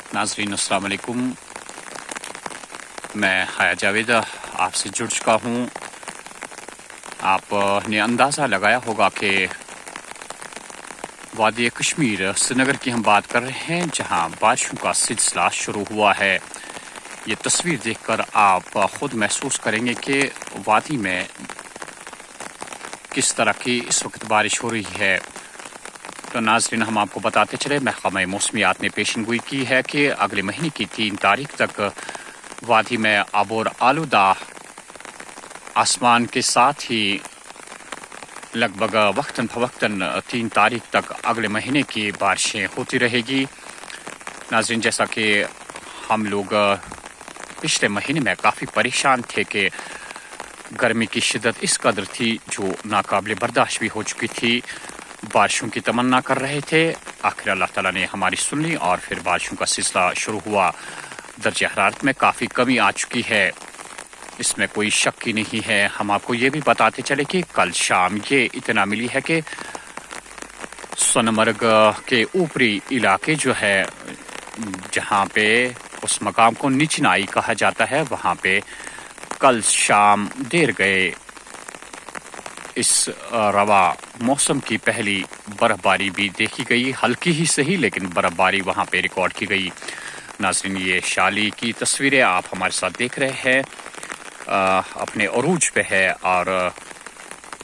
नाज़रीन अस्सलाम वालेकुम। मैं हाया जावेद आपसे जुड़ चुका हूँ। आपने अंदाज़ा लगाया होगा कि वादी कश्मीर श्रीनगर की हम बात कर रहे हैं, जहाँ बारिशों का सिलसिला शुरू हुआ है। ये तस्वीर देखकर आप खुद महसूस करेंगे कि वादी में किस तरह की इस वक्त बारिश हो रही है। तो नाज़रीन, हम आपको बताते चले, महकमा मौसमियात ने पेशनगोई की है कि अगले महीने की 3 तारीख तक वादी में आबोर आलूदा आसमान के साथ ही लगभग वक्तन फवक्तन 3 तारीख तक अगले महीने की बारिशें होती रहेगी। नाज़रीन, जैसा कि हम लोग पिछले महीने में काफ़ी परेशान थे कि गर्मी की शिद्दत इस कदर थी जो नाकाबिले बर्दाश्त भी हो चुकी थी, बारिशों की तमन्ना कर रहे थे। आखिर अल्लाह ताला ने हमारी सुन ली और फिर बारिशों का सिलसिला शुरू हुआ। दर्जे हरारत में काफ़ी कमी आ चुकी है, इसमें कोई शक ही नहीं है। हम आपको ये भी बताते चले कि कल शाम ये इतना मिली है कि सोनमर्ग के ऊपरी इलाके जो है, जहाँ पे उस मकाम को निचनाई कहा जाता है, वहाँ पे कल शाम देर गए इस रवा मौसम की पहली बर्फबारी भी देखी गई। हल्की ही सही, लेकिन बर्फबारी वहाँ पे रिकॉर्ड की गई। नाज़रीन, ये शाली की तस्वीरें आप हमारे साथ देख रहे हैं, अपने अरूज पे है और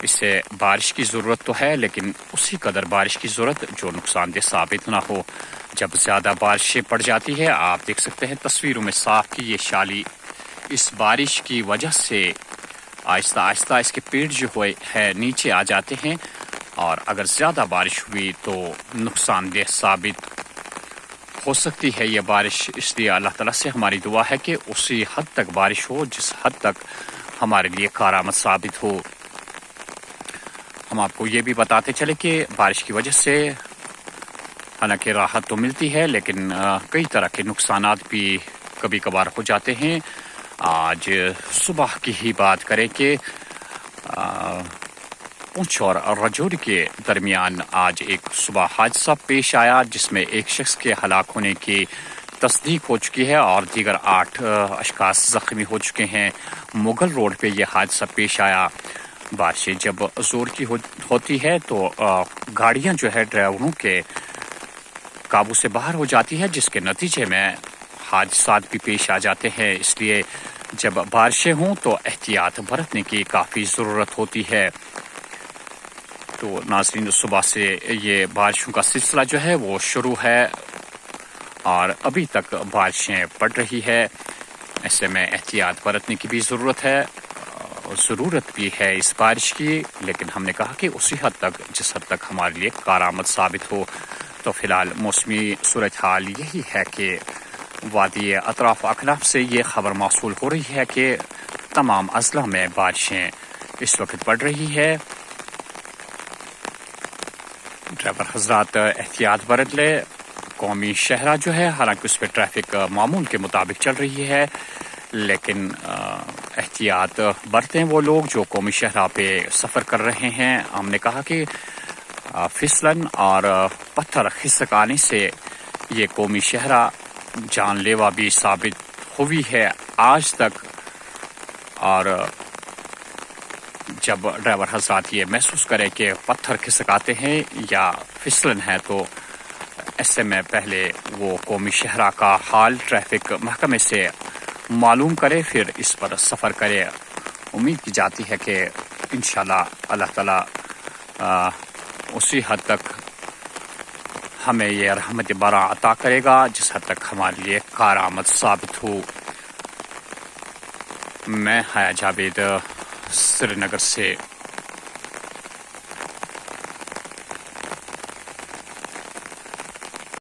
इससे बारिश की ज़रूरत तो है, लेकिन उसी कदर बारिश की ज़रूरत जो नुकसानदेह साबित ना हो। जब ज़्यादा बारिशें पड़ जाती है, आप देख सकते हैं तस्वीरों में साफ कि ये शाली इस बारिश की वजह से आहिस्ता आहिस्ता इसके पेड़ जो है नीचे आ जाते हैं, और अगर ज़्यादा बारिश हुई तो नुकसानदेह साबित हो सकती है ये बारिश। इसलिए अल्लाह ताला से हमारी दुआ है कि उसी हद तक बारिश हो जिस हद तक हमारे लिए कारामद साबित हो। हम आपको ये भी बताते चले कि बारिश की वजह से हालांकि राहत तो मिलती है, लेकिन कई तरह के नुकसानात भी कभी कभार हो जाते हैं। आज सुबह की ही बात करें कि पुंछ और राजौरी के दरमियान आज एक सुबह हादसा पेश आया, जिसमें एक शख्स के हलाक होने की तस्दीक हो चुकी है और दीगर 8 अशखास जख्मी हो चुके हैं। मुगल रोड पे यह हादसा पेश आया। बारिशें जब जोर की होती है तो गाड़ियां जो है ड्राइवरों के काबू से बाहर हो जाती है, जिसके नतीजे में हादसात भी पेश आ जाते हैं। इसलिए जब बारिशें हों तो एहतियात बरतने की काफ़ी ज़रूरत होती है। तो नाज़रीन, सुबह से ये बारिशों का सिलसिला जो है वो शुरू है और अभी तक बारिशें पड़ रही है। ऐसे में एहतियात बरतने की भी ज़रूरत है, ज़रूरत भी है इस बारिश की, लेकिन हमने कहा कि उसी हद तक जिस हद तक हमारे लिए कारामद साबित हो। तो फ़िलहाल मौसमी सूरत हाल यही है कि वादी अतराफ अकनाफ से ये खबर मौसूल हो रही है कि तमाम अजला में बारिशें इस वक्त पड़ रही है। ड्राइवर हजरात एहतियात बरत ले। कौमी शहरा जो है, हालांकि उस पर ट्रैफिक मामूल के मुताबिक चल रही है, लेकिन एहतियात बरतें वो लोग जो कौमी शहरा पे सफ़र कर रहे हैं। हमने कहा कि फिसलन और पत्थर खिसक आने से ये कौमी शहरा जानलेवा भी साबित हुई है आज तक, और जब ड्राइवर हजरात ये महसूस करें कि पत्थर खिसकाते हैं या फिसलन है, तो ऐसे में पहले वो कौमी शहरा का हाल ट्रैफिक महकमे से मालूम करे, फिर इस पर सफ़र करे। उम्मीद की जाती है कि इंशाल्लाह अल्लाह ताला उसी हद तक हमें यह रहमत बरा अता करेगा जिस हद तक हमारे लिए कारामद साबित हो। मैं हाया जावेद श्रीनगर से।